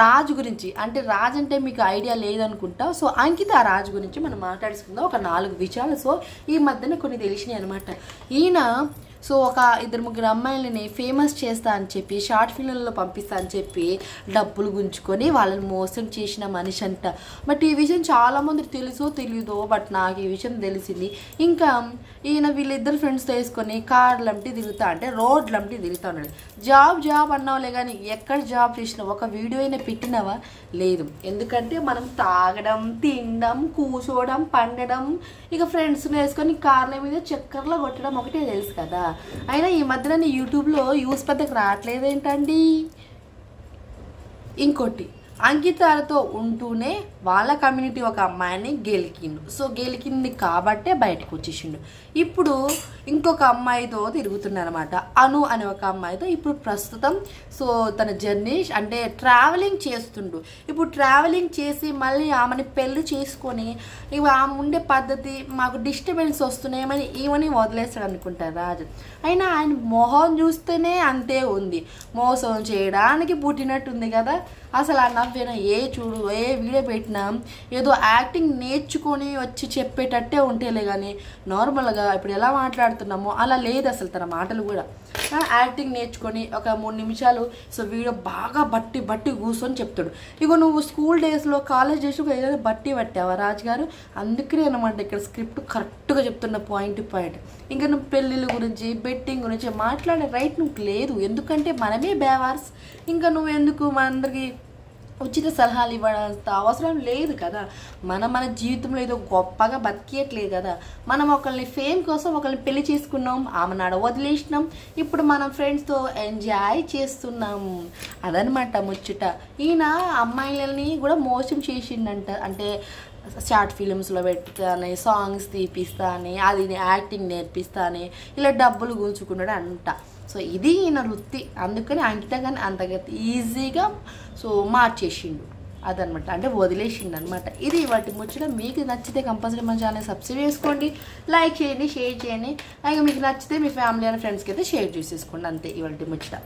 రాజు గురించి అంటే రాజు అంటే మీకు ఐడియా లేదనుకుంటా. సో అంకిత రాజు గురించి మనం మాట్లాడుకుందాం. ఒక 4 విషయాలు సో ఈ మధ్యన కొన్ని తెలిసినాయి అనమాట. ఈయన సో ఒక 2-3 అమ్మాయిలని ఫేమస్ చేస్తా అని చెప్పి షార్ట్ ఫిల్మ్లలో పంపిస్తా అని చెప్పి డబ్బులు గుంజుకొని వాళ్ళని మోసం చేసిన మనిషి అంట. బట్ ఈ విషయం చాలామంది తెలుసో తెలియదో, బట్ నాకు ఈ విషయం తెలిసింది. ఇంకా ఈయన వీళ్ళిద్దరు ఫ్రెండ్స్తో వేసుకొని కార్లంటి తిరుగుతా అంటే రోడ్లంటి తిరుగుతా ఉన్నాడు. జాబ్ అన్నావులే కానీ ఎక్కడ జాబ్ చేసినావు, ఒక వీడియో అయినా పెట్టినావా? లేదు. ఎందుకంటే మనం తాగడం, తినడం, కూర్చోవడం, పండడం, ఇక ఫ్రెండ్స్ని వేసుకొని కార్ల మీద చక్కర్లో కొట్టడం ఒకటే తెలుసు కదా. అయినా ఈ మధ్యన యూట్యూబ్లో యూస్ పెద్దకు రావట్లేదేంటండి. ఇంకోటి అంకితాలతో ఉంటూనే వాళ్ళ కమ్యూనిటీ ఒక అమ్మాయిని గెలికిండు. సో గెలికింది కాబట్టే బయటకు వచ్చేసిండు. ఇప్పుడు ఇంకొక అమ్మాయితో తిరుగుతున్నాడు అనమాట. అను అనే ఒక అమ్మాయితో ఇప్పుడు ప్రస్తుతం సో తన జర్నీ అంటే ట్రావెలింగ్ చేస్తుండు. ఇప్పుడు ట్రావెలింగ్ చేసి మళ్ళీ ఆమెని పెళ్లి చేసుకొని ఇవి ఆమె ఉండే పద్ధతి మాకు డిస్టర్బెన్స్ వస్తున్నాయేమని ఈమెని వదిలేస్తాడు అనుకుంటారు రాజు. అయినా ఆయన మొహం చూస్తేనే అంతే ఉంది, మోసం చేయడానికి పుట్టినట్టుంది కదా. అసలు ఆ నవ్వేనా ఏ వీడియో పెట్టినా ఏదో యాక్టింగ్ నేర్చుకొని వచ్చి చెప్పేటట్టే ఉంటేలే కానీ నార్మల్గా ఇప్పుడు ఎలా మాట్లాడుతున్నామో అలా లేదు అసలు తన మాటలు కూడా. యాక్టింగ్ నేర్చుకొని ఒక 3 నిమిషాలు సో వీడియో బాగా బట్టి కూర్చొని చెప్తాడు. ఇగో నువ్వు స్కూల్ డేస్లో కాలేజ్ డేస్లో ఏదైనా బట్టి పట్టావా రాజుగారు? అందుకనే అనమాట ఇక్కడ స్క్రిప్ట్ కరెక్ట్గా చెప్తున్న పాయింట్ టు పాయింట్. ఇంకా నువ్వు పెళ్ళిళ్ళ గురించి బెట్టింగ్ గురించి మాట్లాడే రైట్ నువ్వు లేదు. ఎందుకంటే మనమే బేవార్స్. ఇంకా నువ్వు ఎందుకు మనందరికీ ఉచిత సలహాలు ఇవ్వడంత అవసరం లేదు కదా. మన జీవితంలో ఏదో గొప్పగా బతికేయట్లేదు కదా. మనం ఒకరిని ఫేమ్ కోసం ఒకరిని పెళ్లి చేసుకున్నాం, ఆమె నాడ వదిలేసినాం, ఇప్పుడు మనం ఫ్రెండ్స్తో ఎంజాయ్ చేస్తున్నాం. అదనమాట ముచ్చట. ఈయన అమ్మాయిలని కూడా మోసం చేసిండంట. అంటే షార్ట్ ఫిలిమ్స్లో పెడతానే, సాంగ్స్ తీపిస్తా అని, అది యాక్టింగ్ నేర్పిస్తా అని ఇలా డబ్బులు గుంజుకున్నాడు అంట. సో ఇది ఈయన వృత్తి. అందుకని అంకిత కానీ అంతగా ఈజీగా సో మార్చేసిండు అదనమాట, అంటే వదిలేసిండు అనమాట. ఇది వాటి ముచ్చట. మీకు నచ్చితే కంపల్సరీ మన ఛానల్ సబ్స్క్రైబ్ చేసుకోండి, లైక్ చేయండి, షేర్ చేయండి. అలాగే మీకు నచ్చితే మీ ఫ్యామిలీ అండ్ ఫ్రెండ్స్కి అయితే షేర్ చేసేసుకోండి. అంతే ఇవాటి ముచ్చట.